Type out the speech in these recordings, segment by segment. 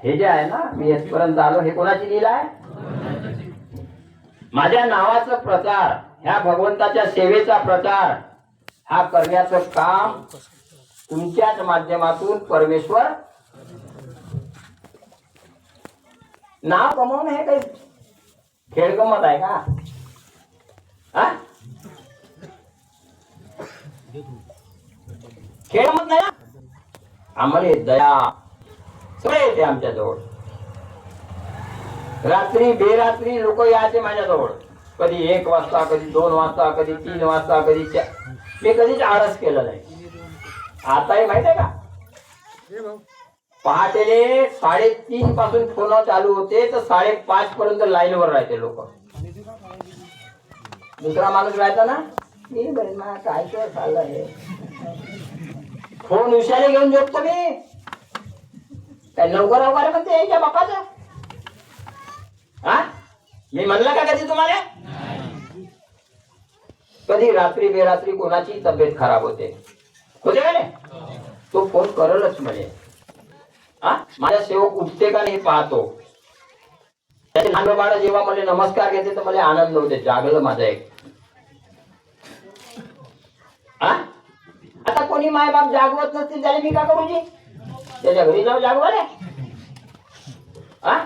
हे जे आहे ना, मी येथपर्यंत आलो, हे कोणाची लीला आहे? माझ्या नावाचा प्रचार, ह्या भगवंताच्या सेवेचा प्रचार हा करण्याचं काम तुमच्याच माध्यमातून परमेश्वर नाव कमवणं हे काही खेळ गमत आहे का? हा? खेळ गमत नाही ना. आम्हाला दया सगळे येते आमच्या जवळ. रात्री बेरात्री लोक यायचे माझ्याजवळ, कधी 1 वाजता, कधी 2 वाजता, कधी 3 वाजता, कधी 4. मी कधीच आळस केलं नाही. आताही माहित आहे का, पहाटेले 3:30 पासून फोन चालू होते तर 5:30 पर्यंत लाईन वर राहते लोक. दुसरा माणूस राहायचा ना, मी बहिणा काय काय चाललंय, फोन उशाने घेऊन झोपतो मी. काय लवकर लवकर म्हणते याच्या बापाचं. हा, मी म्हणलं का कधी तुम्हाला? कधी रात्री बेरात्री कोणाची तब्येत खराब होते का नाही, तो फोन करलच म्हणे. हा, माझा सेवक उठते का नाही पाहतो. त्याचे लहान बाळ जेव्हा मला नमस्कार घेते तर मला आनंद होते, जागलं माझं एक. हा, आता कोणी माय बाप जागवत नसतील त्याला मी का करू जी? त्याच्या घरी जाऊ जागवाले. हा,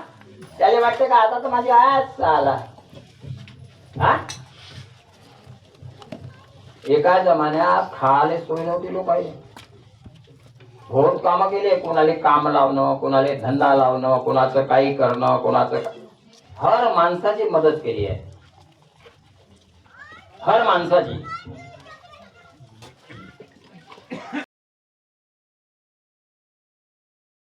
त्याला वाटतं का आता तर माझी आज आला. हा, एका जमान्यात खाले सोय नव्हती लोकांनी. बहुत काम केले, कोणाला काम लावणं, कोणाला धंदा लावणं, कोणाचं काही करणं, कोणाचं हर माणसाची मदत केली आहे, हर माणसाची.